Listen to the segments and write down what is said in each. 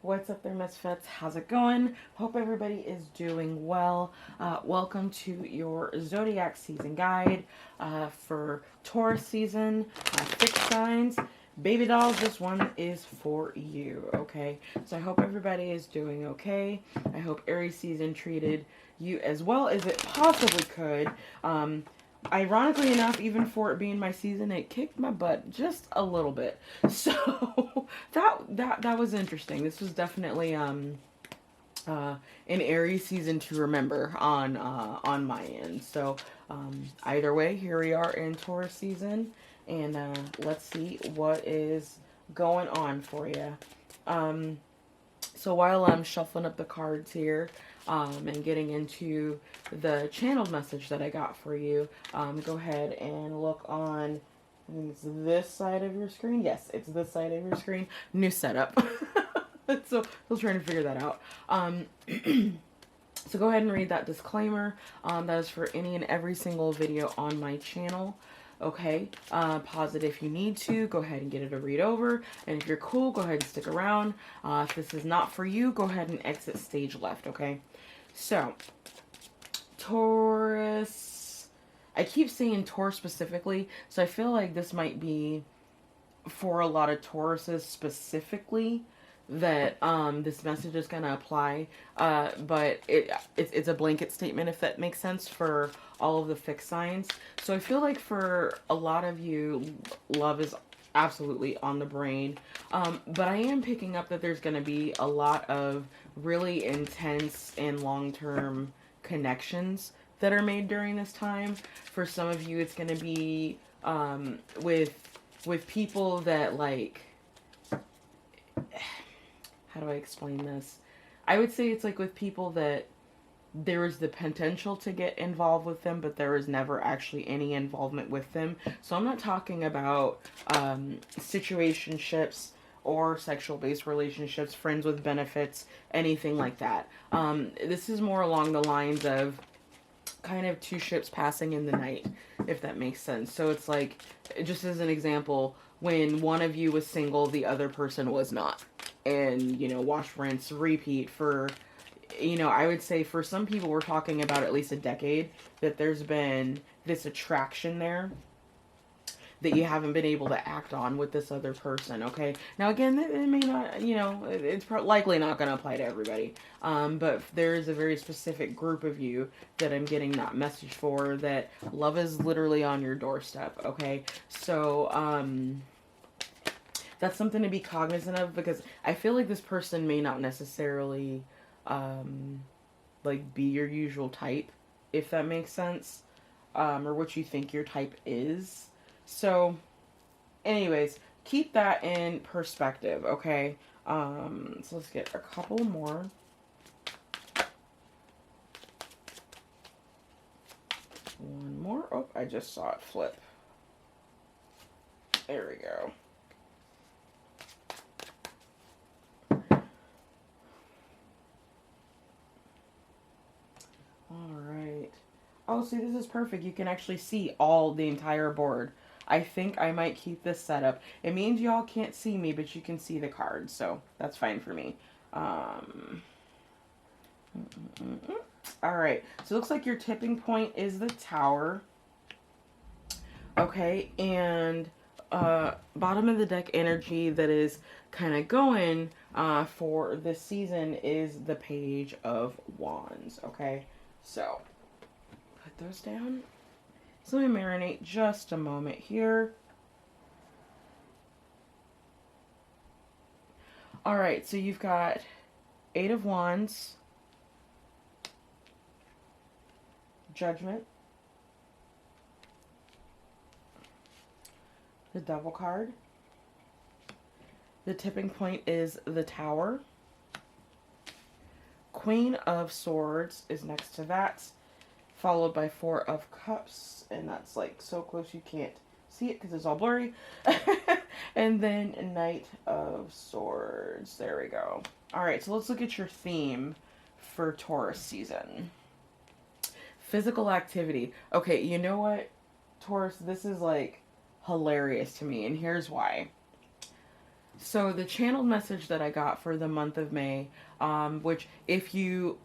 What's up there, misfits? How's it going? Hope everybody is doing well. Welcome to your zodiac season guide for Taurus season, fixed signs. Baby dolls, this one is for you, okay? So I hope everybody is doing okay. I hope Aries season treated you as well as it possibly could. Ironically enough, even for it being my season, it kicked my butt just a little bit. So that was interesting. This was definitely an Aries season to remember on my end. So either way, here we are in Taurus season, and let's see what is going on for you. So while I'm shuffling up the cards here and getting into the channeled message that I got for you, go ahead and look on, I think it's this side of your screen. Yes, it's this side of your screen. New setup. So still trying to figure that out. So go ahead and read that disclaimer. That is for any and every single video on my channel. Okay, pause it if you need to. Go ahead and get it a read over. And if you're cool, go ahead and stick around. If this is not for you, go ahead and exit stage left, okay? So, Taurus. I keep saying Taurus specifically, so I feel like this might be for a lot of Tauruses specifically that this message is going to apply, but it's a blanket statement, if that makes sense, for all of the fixed signs. So I feel like for a lot of you, love is absolutely on the brain, but I am picking up that there's going to be a lot of really intense and long-term connections that are made during this time. For some of you, it's going to be with people that, like, how do I explain this? I would say it's like with people that there is the potential to get involved with them, but there is never actually any involvement with them. So I'm not talking about situationships or sexual-based relationships, friends with benefits, anything like that. This is more along the lines of kind of two ships passing in the night, if that makes sense. So it's like, just as an example, when one of you was single, the other person was not. And, you know, wash, rinse, repeat for, you know, I would say for some people, we're talking about at least a decade that there's been this attraction there that you haven't been able to act on with this other person, okay? Now, again, it may not, you know, it's likely not going to apply to everybody. But there is a very specific group of you that I'm getting that message for, that love is literally on your doorstep, okay? So, that's something to be cognizant of, because I feel like this person may not necessarily, like, be your usual type, if that makes sense, or what you think your type is. So, anyways, keep that in perspective, okay? So let's get a couple more. One more. Oh, I just saw it flip. There we go. Alright. Oh, see, this is perfect. You can actually see the entire board. I think I might keep this setup. It means y'all can't see me, but you can see the cards, so that's fine for me. Alright, so it looks like your tipping point is the Tower. Okay, and bottom of the deck energy that is kind of going for this season is the Page of Wands, okay? So, put those down. So let me marinate just a moment here. Alright, so you've got 8 of Wands, Judgment, the Devil card, the tipping point is the Tower, Queen of Swords is next to that, followed by 4 of Cups, and that's like so close you can't see it because it's all blurry. And then Knight of Swords. There we go. Alright, so let's look at your theme for Taurus season. Physical activity. Okay, you know what, Taurus, this is like hilarious to me, and here's why. So the channeled message that I got for the month of May, which if you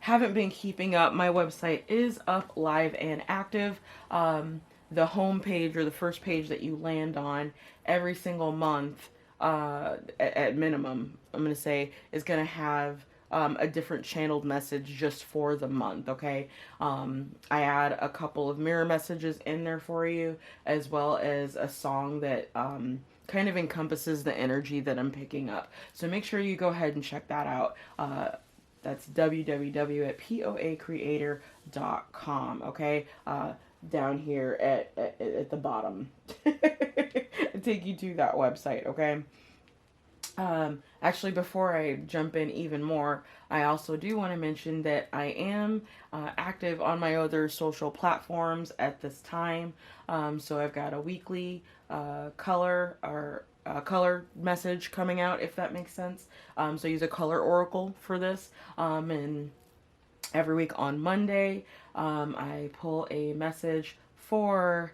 haven't been keeping up, my website is up, live, and active. The home page, or the first page that you land on every single month, at minimum, I'm going to say, is going to have a different channeled message just for the month, okay? I add a couple of mirror messages in there for you, as well as a song that kind of encompasses the energy that I'm picking up. So make sure you go ahead and check that out. That's www.poacreator.com, okay? Down here at the bottom. Take you to that website, okay? Actually, before I jump in even more, I also do want to mention that I am active on my other social platforms at this time. So I've got a weekly color message coming out, if that makes sense. So I use a color oracle for this. And every week on Monday, I pull a message for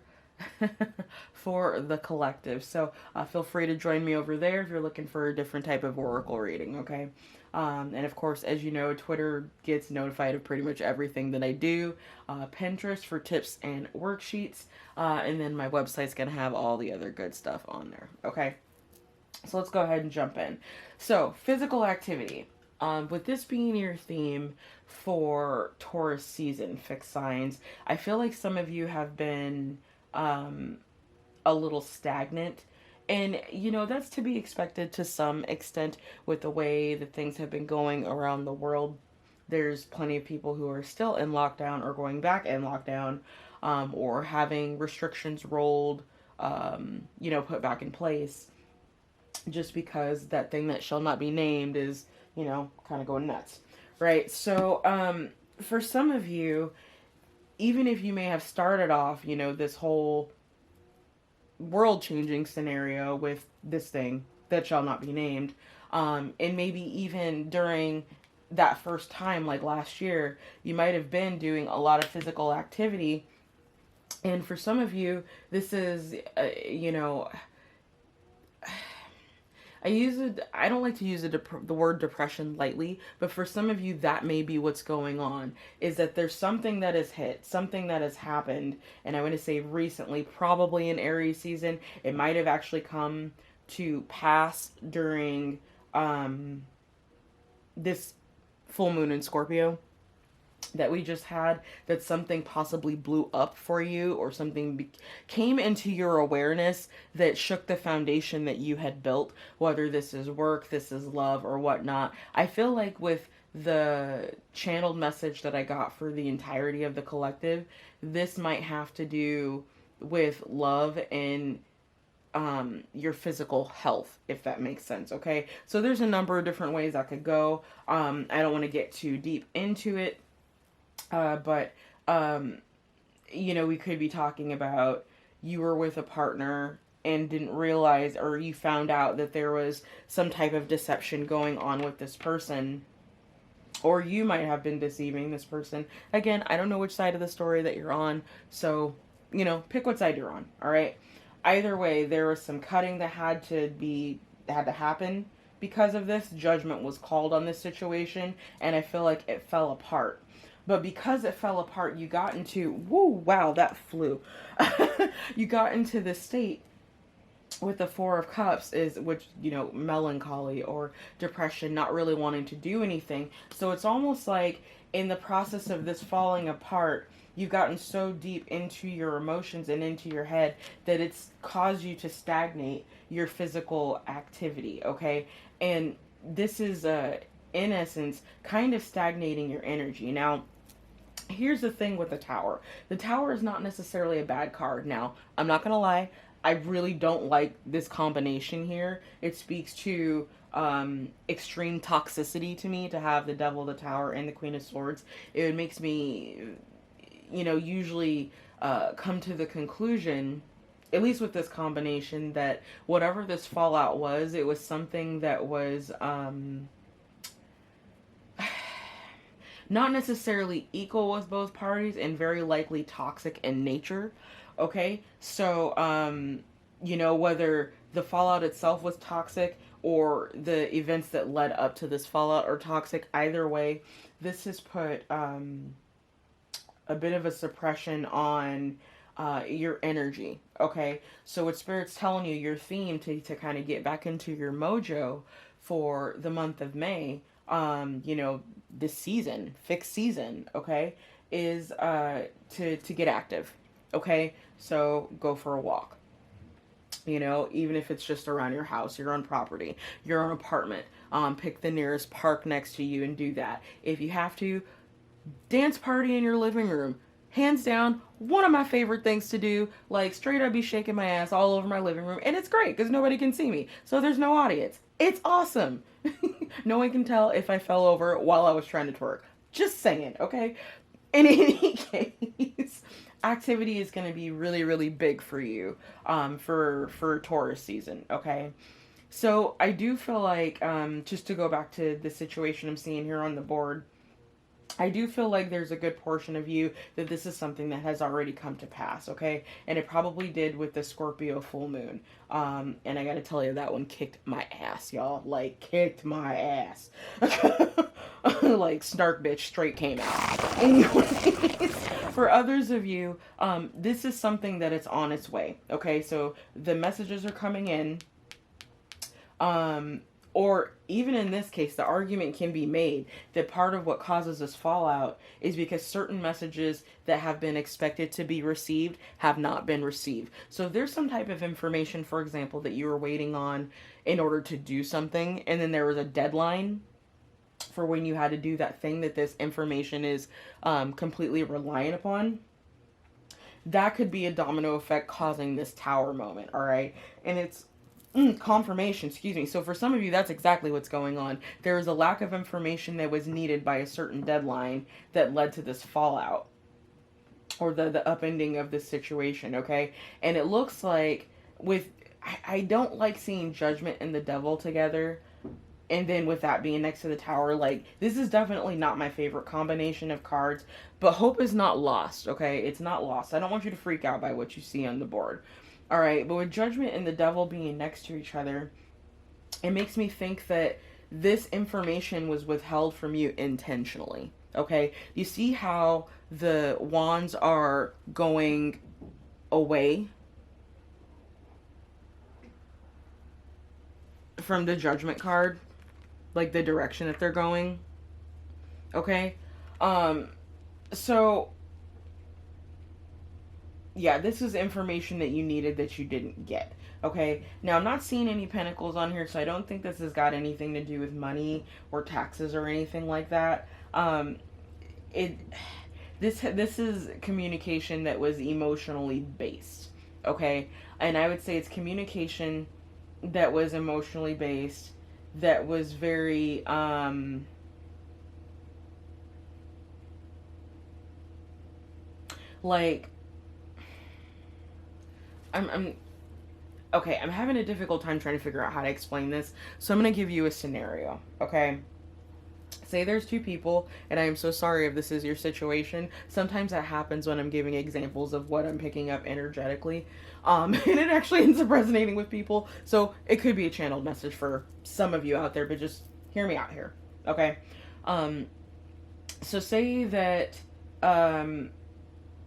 for the collective. So feel free to join me over there if you're looking for a different type of oracle reading, okay? And of course, as you know, Twitter gets notified of pretty much everything that I do. Pinterest for tips and worksheets. And then my website's going to have all the other good stuff on there, okay? So let's go ahead and jump in. So, physical activity. With this being your theme for Taurus season, fixed signs, I feel like some of you have been a little stagnant. And, you know, that's to be expected to some extent with the way that things have been going around the world. There's plenty of people who are still in lockdown or going back in lockdown, or having restrictions rolled, you know, put back in place, just because that thing that shall not be named is, you know, kind of going nuts, right? So, for some of you, even if you may have started off, you know, this whole world-changing scenario with this thing that shall not be named, and maybe even during that first time, like last year, you might have been doing a lot of physical activity, and for some of you, this is, you know, I don't like to use the word depression lightly, but for some of you, that may be what's going on, is that there's something that has hit, something that has happened, and I want to say recently, probably in Aries season. It might have actually come to pass during this full moon in Scorpio that we just had, that something possibly blew up for you, or something came into your awareness that shook the foundation that you had built, whether this is work, this is love, or whatnot. I feel like with the channeled message that I got for the entirety of the collective, this might have to do with love and your physical health, if that makes sense, okay? So there's a number of different ways that could go. I don't want to get too deep into it. But, you know, we could be talking about you were with a partner and didn't realize, or you found out that there was some type of deception going on with this person, or you might have been deceiving this person. Again, I don't know which side of the story that you're on, so, you know, pick what side you're on, all right? Either way, there was some cutting that had to happen because of this. Judgment was called on this situation, and I feel like it fell apart. But because it fell apart, you got into, woo, wow, that flew. You got into this state with the Four of Cups, which, you know, melancholy or depression, not really wanting to do anything. So it's almost like in the process of this falling apart, you've gotten so deep into your emotions and into your head that it's caused you to stagnate your physical activity, okay? And this is, in essence, kind of stagnating your energy. Now, here's the thing with the Tower. The Tower is not necessarily a bad card. Now, I'm not going to lie. I really don't like this combination here. It speaks to extreme toxicity to me to have the Devil, the Tower, and the Queen of Swords. It makes me, you know, usually come to the conclusion, at least with this combination, that whatever this fallout was, it was something that was not necessarily equal with both parties, and very likely toxic in nature. Okay, so you know, whether the fallout itself was toxic or the events that led up to this fallout are toxic, either way, this has put a bit of a suppression on your energy. Okay, so what Spirit's telling you, your theme to kind of get back into your mojo for the month of May, you know, this season, fixed season, okay, is to get active. Okay, so go for a walk. You know, even if it's just around your house, your own property, your own apartment, pick the nearest park next to you and do that. If you have to, dance party in your living room. Hands down, one of my favorite things to do. Like, straight up be shaking my ass all over my living room. And it's great because nobody can see me. So there's no audience. It's awesome. No one can tell if I fell over while I was trying to twerk. Just saying, okay? In any case, activity is going to be really, really big for you for Taurus season, okay? So I do feel like, just to go back to the situation I'm seeing here on the board, I do feel like there's a good portion of you that this is something that has already come to pass, okay? And it probably did with the Scorpio full moon. And I gotta tell you, that one kicked my ass, y'all. Like, kicked my ass. Like, snark bitch straight came out. Anyways, for others of you, this is something that it's on its way, okay? So the messages are coming in. Or even in this case, the argument can be made that part of what causes this fallout is because certain messages that have been expected to be received have not been received. So if there's some type of information, for example, that you were waiting on in order to do something, and then there was a deadline for when you had to do that thing that this information is completely reliant upon, that could be a domino effect causing this tower moment, all right? And it's confirmation, excuse me. So for some of you, that's exactly what's going on. There is a lack of information that was needed by a certain deadline that led to this fallout or the upending of this situation, okay? And it looks like with, I don't like seeing Judgment and the Devil together. And then with that being next to the Tower, like, this is definitely not my favorite combination of cards, but hope is not lost, okay? It's not lost. I don't want you to freak out by what you see on the board. All right, but with Judgment and the Devil being next to each other, it makes me think that this information was withheld from you intentionally, okay? You see how the wands are going away from the Judgment card? Like, the direction that they're going, okay? So yeah, this is information that you needed that you didn't get, okay? Now, I'm not seeing any pentacles on here, so I don't think this has got anything to do with money or taxes or anything like that. This is communication that was emotionally based, okay? And I would say it's communication that was emotionally based, that was very, like, I'm okay, I'm having a difficult time trying to figure out how to explain this. So I'm going to give you a scenario, okay? Say there's two people, and I am so sorry if this is your situation. Sometimes that happens when I'm giving examples of what I'm picking up energetically. And it actually ends up resonating with people. So it could be a channeled message for some of you out there, but just hear me out here, okay? So say that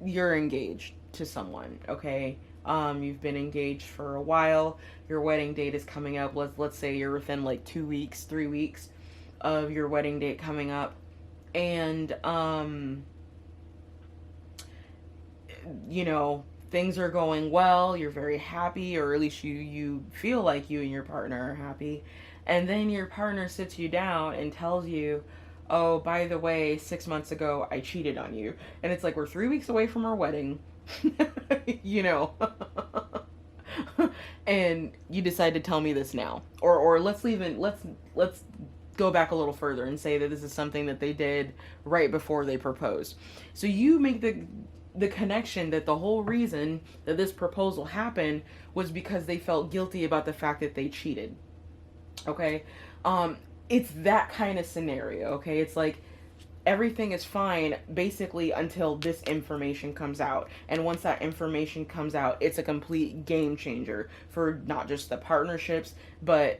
you're engaged to someone, okay? You've been engaged for a while. Your wedding date is coming up. Let's say you're within like 2 weeks, 3 weeks of your wedding date coming up. And, you know, things are going well. You're very happy, or at least you feel like you and your partner are happy. And then your partner sits you down and tells you, oh, by the way, 6 months ago, I cheated on you. And it's like, we're 3 weeks away from our wedding. You know, and you decide to tell me this now, or let's go back a little further and say that this is something that they did right before they proposed. So you make the connection that the whole reason that this proposal happened was because they felt guilty about the fact that they cheated. Okay, it's that kind of scenario. Okay, it's like, everything is fine basically until this information comes out. And once that information comes out, it's a complete game changer for not just the partnerships, but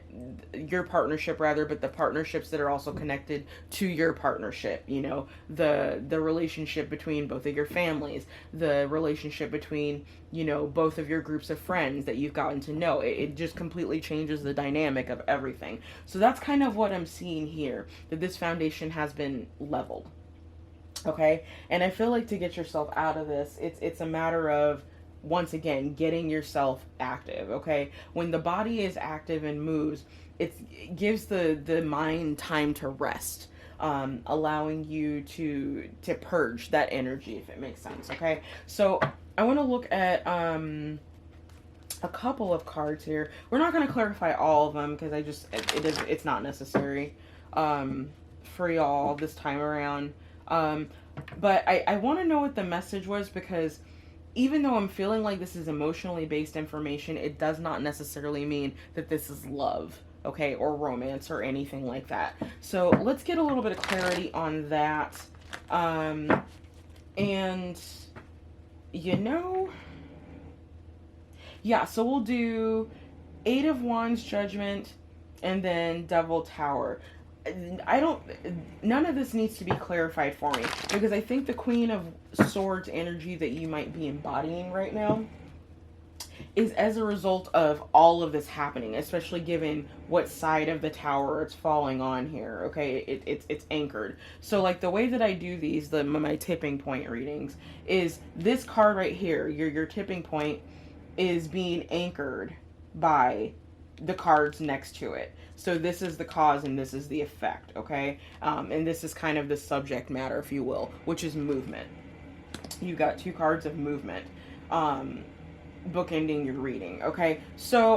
your partnership rather, but the partnerships that are also connected to your partnership. You know, the relationship between both of your families, the relationship between, you know, both of your groups of friends that you've gotten to know. It just completely changes the dynamic of everything. So that's kind of what I'm seeing here, that this foundation has been leveled. Okay? And I feel like to get yourself out of this, it's a matter of, once again, getting yourself active. Okay? When the body is active and moves, it gives the mind time to rest. Allowing you to purge that energy, if it makes sense. Okay, so I want to look at a couple of cards here. We're not going to clarify all of them because it's not necessary for y'all this time around. But I want to know what the message was, because even though I'm feeling like this is emotionally based information, it does not necessarily mean that this is love, okay, or romance or anything like that. So let's get a little bit of clarity on that. And you know, yeah, so we'll do Eight of Wands, Judgment, and then Devil, Tower. None of this needs to be clarified for me, because I think the Queen of Swords energy that you might be embodying right now is as a result of all of this happening, especially given what side of the tower it's falling on here. Okay, it's anchored. So like the way that I do these, my tipping point readings, is this card right here, your tipping point, is being anchored by the cards next to it. So this is the cause and this is the effect, okay? And this is kind of the subject matter, if you will, which is movement. You've got two cards of movement. Bookending your reading, okay? So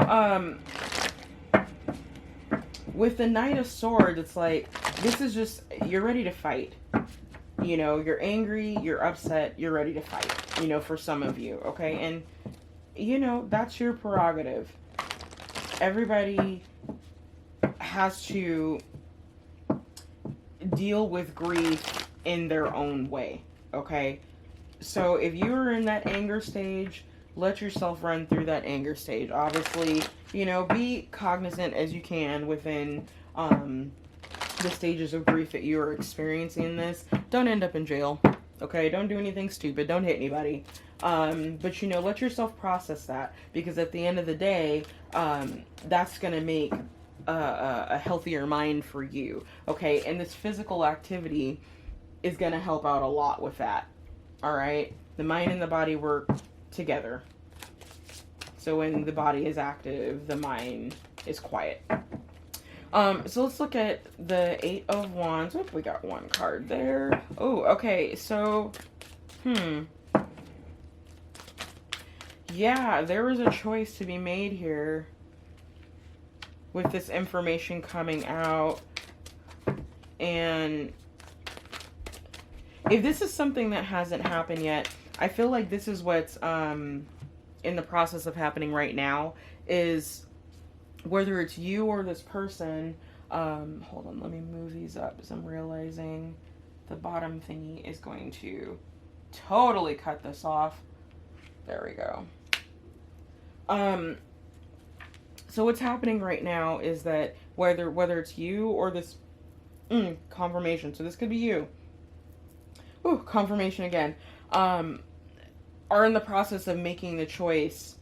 with the Knight of Swords, it's like, this is just, you're ready to fight. You know, you're angry, you're upset, you're ready to fight, you know, for some of you, okay? And, you know, that's your prerogative. Everybody has to deal with grief in their own way, okay? So if you're in that anger stage, let yourself run through that anger stage. Obviously, you know, be cognizant as you can within the stages of grief that you are experiencing in this. Don't end up in jail, okay? Don't do anything stupid. Don't hit anybody. But, you know, let yourself process that, because at the end of the day, that's going to make a healthier mind for you, okay? And this physical activity is going to help out a lot with that, all right? The mind and the body work together. So when the body is active, the mind is quiet. So let's look at the Eight of Wands. Oh, we got one card there. Oh, okay. So, yeah, there was a choice to be made here with this information coming out. And if this is something that hasn't happened yet, I feel like this is what's in the process of happening right now, is whether it's you or this person. Hold on, let me move these up, because I'm realizing the bottom thingy is going to totally cut this off. There we go. So what's happening right now is that whether it's you or this confirmation, so this could be you. Ooh, confirmation again. Are in the process of making the choice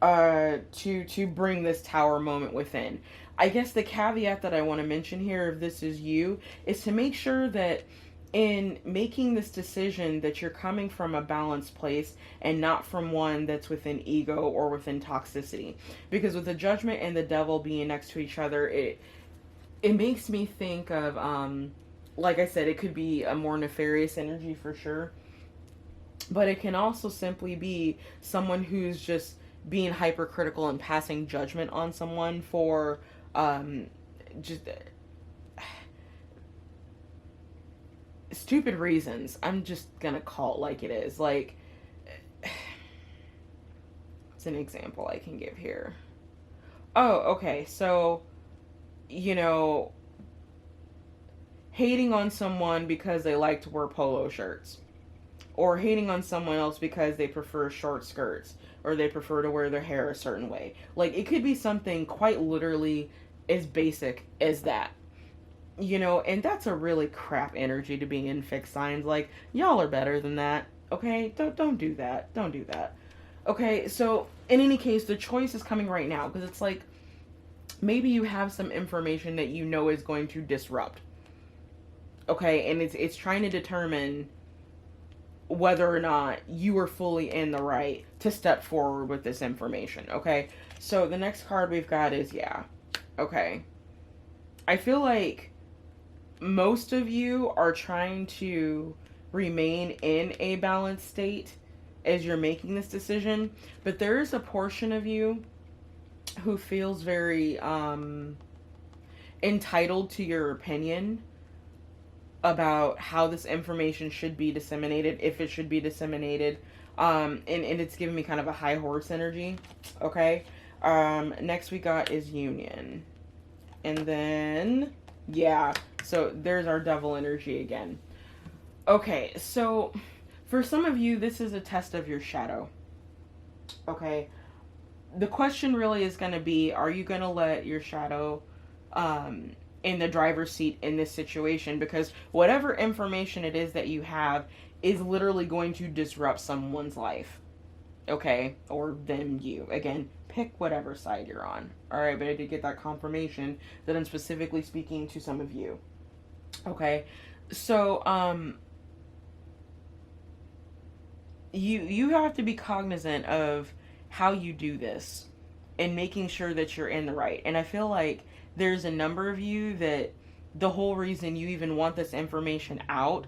to bring this tower moment within. I guess the caveat that I want to mention here, if this is you, is to make sure that in making this decision that you're coming from a balanced place and not from one that's within ego or within toxicity. Because with the Judgment and the Devil being next to each other, it makes me think of, like I said, it could be a more nefarious energy for sure. But it can also simply be someone who's just being hypercritical and passing judgment on someone for just stupid reasons. I'm just gonna call it like it is. Like, it's an example I can give here. Oh, okay. So, you know, hating on someone because they like to wear polo shirts, or hating on someone else because they prefer short skirts, or they prefer to wear their hair a certain way. Like, it could be something quite literally as basic as that. You know, and that's a really crap energy to be in fixed signs. Like, y'all are better than that. Okay? Don't do that. Don't do that. Okay, so in any case, the choice is coming right now, because it's like maybe you have some information that you know is going to disrupt. Okay, and it's trying to determine whether or not you are fully in the right to step forward with this information. Okay, so the next card we've got is, yeah. Okay, I feel like most of you are trying to remain in a balanced state as you're making this decision, but there is a portion of you who feels very entitled to your opinion about how this information should be disseminated, if it should be disseminated, and it's giving me kind of a high horse energy. Okay, next we got is union, and then, yeah, so there's our devil energy again. Okay, so for some of you, this is a test of your shadow. Okay, the question really is going to be, are you going to let your shadow in the driver's seat in this situation? Because whatever information it is that you have is literally going to disrupt someone's life. Okay, or them, you. Again, pick whatever side you're on. Alright, but I did get that confirmation that I'm specifically speaking to some of you. Okay, so, you have to be cognizant of how you do this and making sure that you're in the right. And I feel like there's a number of you that the whole reason you even want this information out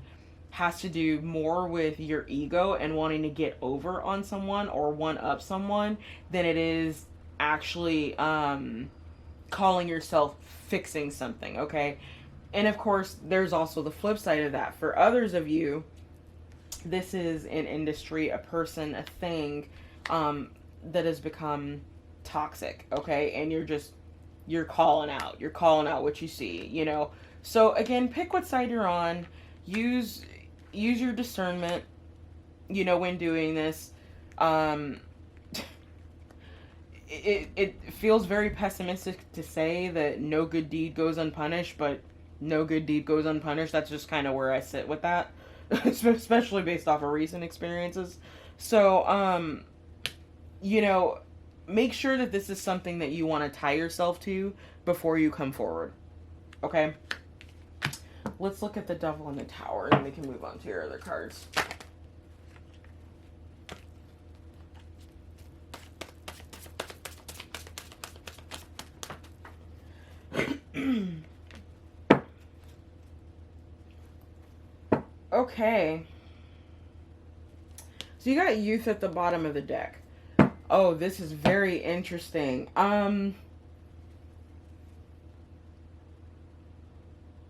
has to do more with your ego and wanting to get over on someone or one up someone than it is actually calling yourself fixing something. Okay, and of course there's also the flip side of that. For others of you, this is an industry, a person, a thing that has become toxic. Okay, and you're calling out what you see, you know. So again, pick what side you're on. Use your discernment, you know, when doing this. It feels very pessimistic to say that no good deed goes unpunished, but no good deed goes unpunished. That's just kind of where I sit with that, especially based off of recent experiences. So, you know, make sure that this is something that you want to tie yourself to before you come forward. Okay? Let's look at the Devil and the Tower, and then we can move on to your other cards. Okay. So you got Youth at the bottom of the deck. Oh, this is very interesting.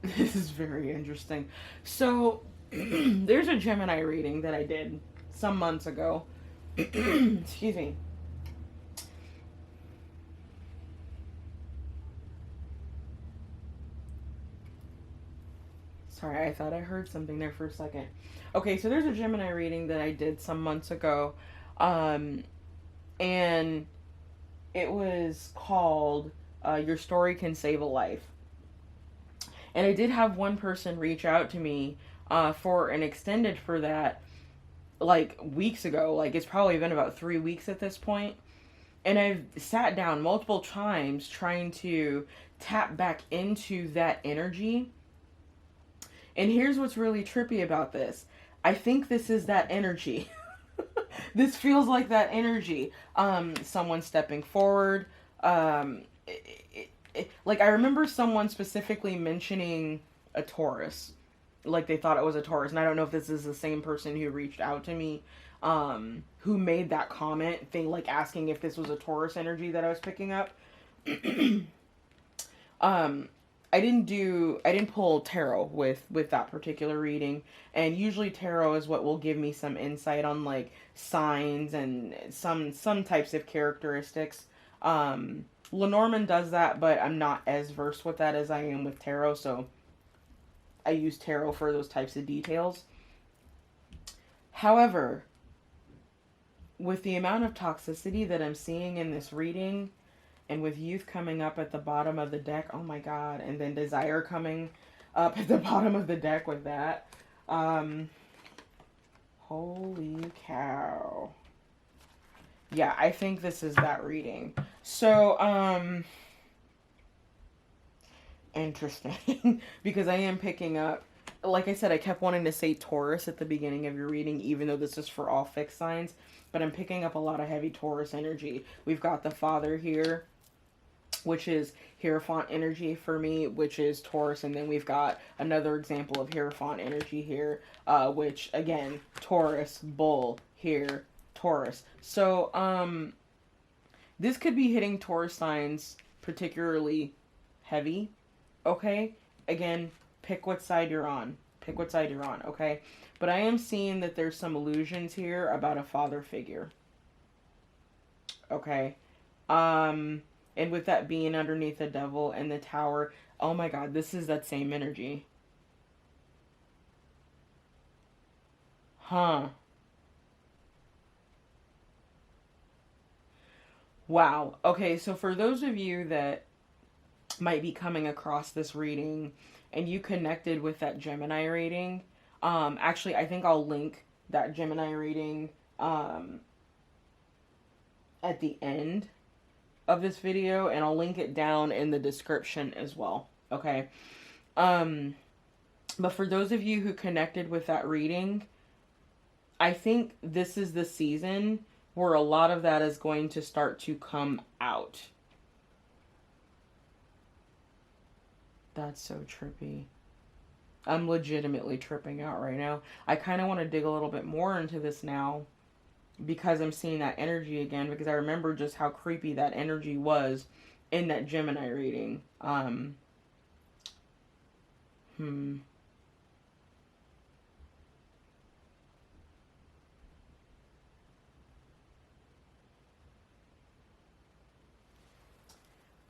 This is very interesting. So, there's a Gemini reading that I did some months ago. Excuse me. Sorry, I thought I heard something there for a second. Okay, so there's a Gemini reading that I did some months ago. And it was called Your Story Can Save a Life. And I did have one person reach out to me for an extended for that, like, weeks ago. Like, it's probably been about 3 weeks at this point. And I've sat down multiple times trying to tap back into that energy. And here's what's really trippy about this. I think this is that energy. This feels like that energy. Someone stepping forward. Like, I remember someone specifically mentioning a Taurus. Like, they thought it was a Taurus. And I don't know if this is the same person who reached out to me, who made that comment thing, like asking if this was a Taurus energy that I was picking up. I didn't pull tarot with that particular reading, and usually tarot is what will give me some insight on, like, signs and some types of characteristics. Lenormand does that, but I'm not as versed with that as I am with tarot, so I use tarot for those types of details. However, with the amount of toxicity that I'm seeing in this reading, and with youth coming up at the bottom of the deck, oh my god, and then desire coming up at the bottom of the deck with that, holy cow. Yeah, I think this is that reading. So, interesting. Because I am picking up, like I said, I kept wanting to say Taurus at the beginning of your reading, even though this is for all fixed signs. But I'm picking up a lot of heavy Taurus energy. We've got the Father here, which is Hierophant energy for me, which is Taurus. And then we've got another example of Hierophant energy here, which, again, Taurus, Bull, here, Taurus. So, this could be hitting Taurus signs particularly heavy, okay? Again, pick what side you're on. Pick what side you're on, okay? But I am seeing that there's some illusions here about a father figure. Okay? And with that being underneath the devil and the tower, oh my god, this is that same energy. Huh. Wow. Okay, so for those of you that might be coming across this reading and you connected with that Gemini reading, actually I think I'll link that Gemini reading at the end of this video, and I'll link it down in the description as well. Okay. But for those of you who connected with that reading, I think this is the season where a lot of that is going to start to come out. That's so trippy. I'm legitimately tripping out right now. I kind of want to dig a little bit more into this now because I'm seeing that energy again, because I remember just how creepy that energy was in that Gemini reading.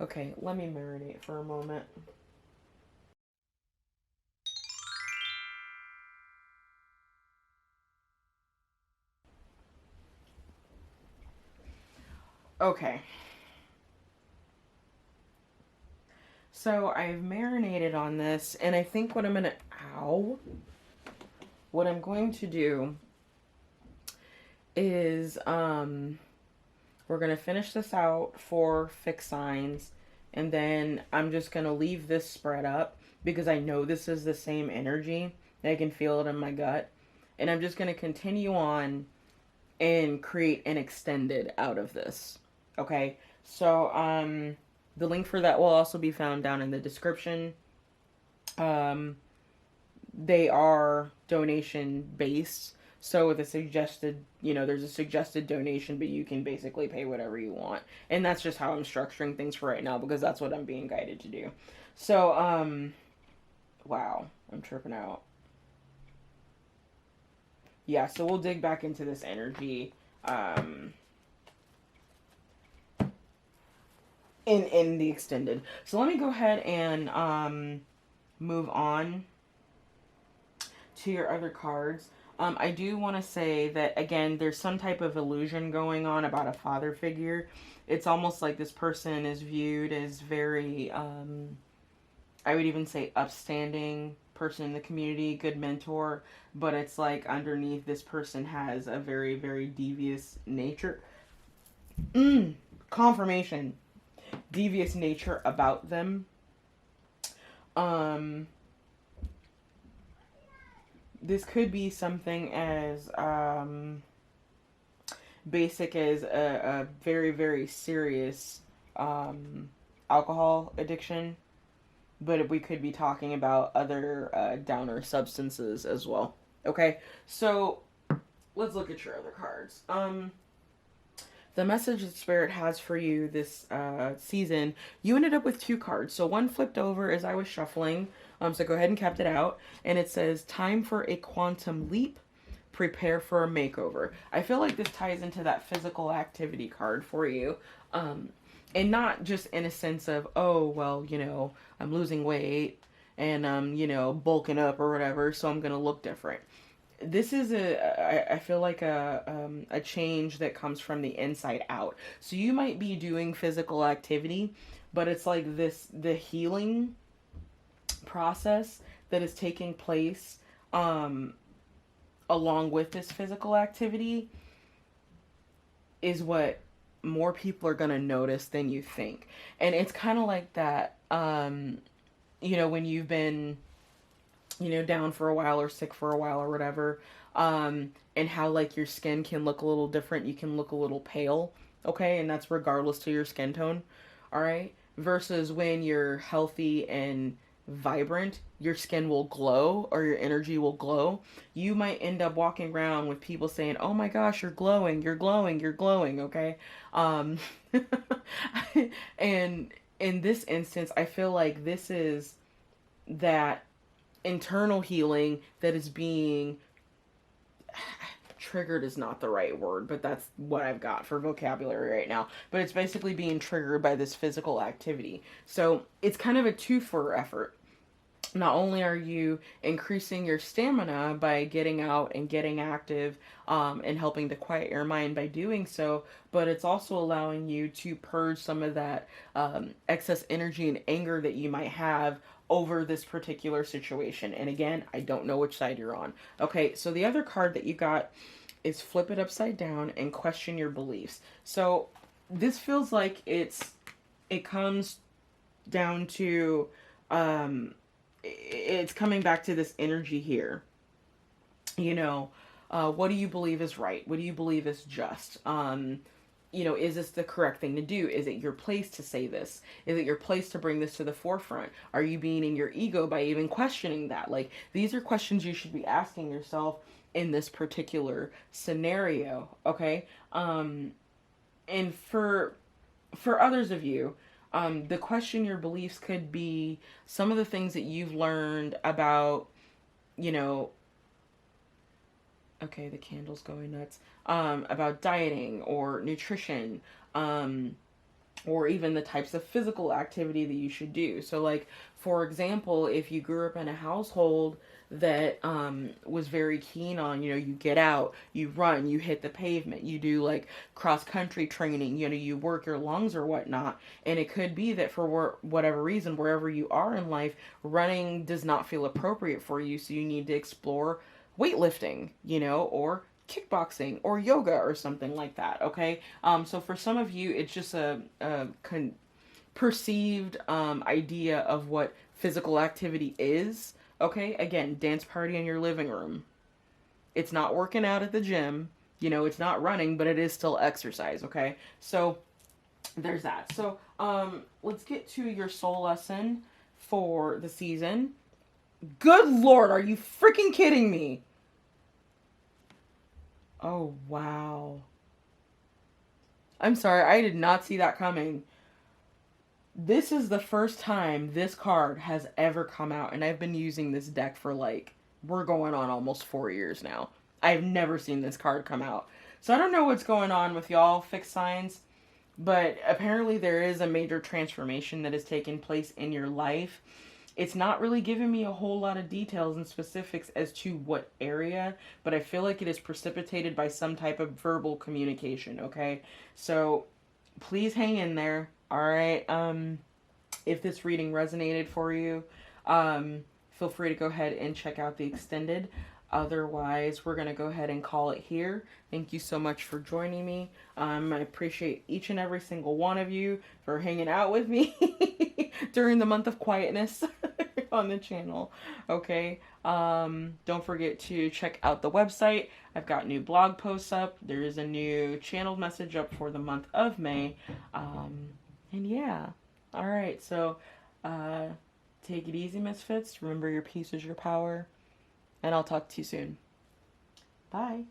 Okay, let me marinate for a moment. Okay. So I've marinated on this, and I think what I'm going to... Ow. What I'm going to do is, we're going to finish this out for fixed signs, and then I'm just going to leave this spread up because I know this is the same energy. I can feel it in my gut. And I'm just going to continue on and create an extended out of this. Okay? So, the link for that will also be found down in the description. They are donation based. So with a suggested, there's a suggested donation, but you can basically pay whatever you want. And that's just how I'm structuring things for right now, because that's what I'm being guided to do. So, wow, I'm tripping out. Yeah, so we'll dig back into this energy, in the extended. So let me go ahead and, move on to your other cards. I do want to say that, again, there's some type of illusion going on about a father figure. It's almost like this person is viewed as very, I would even say upstanding person in the community, good mentor, but it's like underneath this person has a very, very devious nature. Confirmation. Devious nature about them. This could be something as basic as a very, very serious alcohol addiction. But we could be talking about other downer substances as well. Okay, so let's look at your other cards. The message that Spirit has for you this season, you ended up with 2 cards. So one flipped over as I was shuffling. So go ahead and kept it out. And it says, time for a quantum leap. Prepare for a makeover. I feel like this ties into that physical activity card for you. And not just in a sense of, oh, well, I'm losing weight and you know, bulking up or whatever, so I'm gonna look different. This is I feel like a change that comes from the inside out. So you might be doing physical activity, but it's like the healing process that is taking place along with this physical activity is what more people are going to notice than you think. And it's kind of like that, you know, when you've been, you know, down for a while or sick for a while or whatever, and how like your skin can look a little different. You can look a little pale, okay? And that's regardless to your skin tone, all right? Versus when you're healthy and vibrant, your skin will glow or your energy will glow. You might end up walking around with people saying, "Oh my gosh, you're glowing, you're glowing, you're glowing," okay? Um, and in this instance, I feel like this is that internal healing that is being triggered is not the right word, but that's what I've got for vocabulary right now. But it's basically being triggered by this physical activity. So it's kind of a two-for effort. Not only are you increasing your stamina by getting out and getting active, and helping to quiet your mind by doing so, but it's also allowing you to purge some of that excess energy and anger that you might have over this particular situation. And again, I don't know which side you're on. Okay, so the other card that you got is flip it upside down and question your beliefs. So this feels like it comes down to it's coming back to this energy here. You know, what do you believe is right? What do you believe is just? You know, is this the correct thing to do? Is it your place to say this? Is it your place to bring this to the forefront? Are you being in your ego by even questioning that? Like, these are questions you should be asking yourself in this particular scenario, okay? And for others of you, the question your beliefs could be some of the things that you've learned about, you know, okay, the candle's going nuts, about dieting or nutrition, or even the types of physical activity that you should do. So like, for example, if you grew up in a household that was very keen on, you know, you get out, you run, you hit the pavement, you do like cross country training, you know, you work your lungs or whatnot. And it could be that for whatever reason, wherever you are in life, running does not feel appropriate for you. So you need to explore weightlifting, you know, or kickboxing or yoga or something like that. Okay. So for some of you, it's just a perceived idea of what physical activity is. Okay, again, dance party in your living room. It's not working out at the gym. You know, it's not running, but it is still exercise, okay? So, there's that. So, let's get to your soul lesson for the season. Good Lord, are you freaking kidding me? Oh, wow. I'm sorry, I did not see that coming. This is the first time this card has ever come out, and I've been using this deck for like, we're going on almost 4 years now. I've never seen this card come out. So I don't know what's going on with y'all fixed signs, but apparently there is a major transformation that has taken place in your life. It's not really giving me a whole lot of details and specifics as to what area, but I feel like it is precipitated by some type of verbal communication, okay? So please hang in there. All right. If this reading resonated for you, feel free to go ahead and check out the extended. Otherwise, we're going to go ahead and call it here. Thank you so much for joining me. I appreciate each and every single one of you for hanging out with me during the month of quietness on the channel. Okay. Don't forget to check out the website. I've got new blog posts up. There is a new channel message up for the month of May. And yeah, all right, so take it easy, Misfits. Remember, your peace is your power, and I'll talk to you soon. Bye.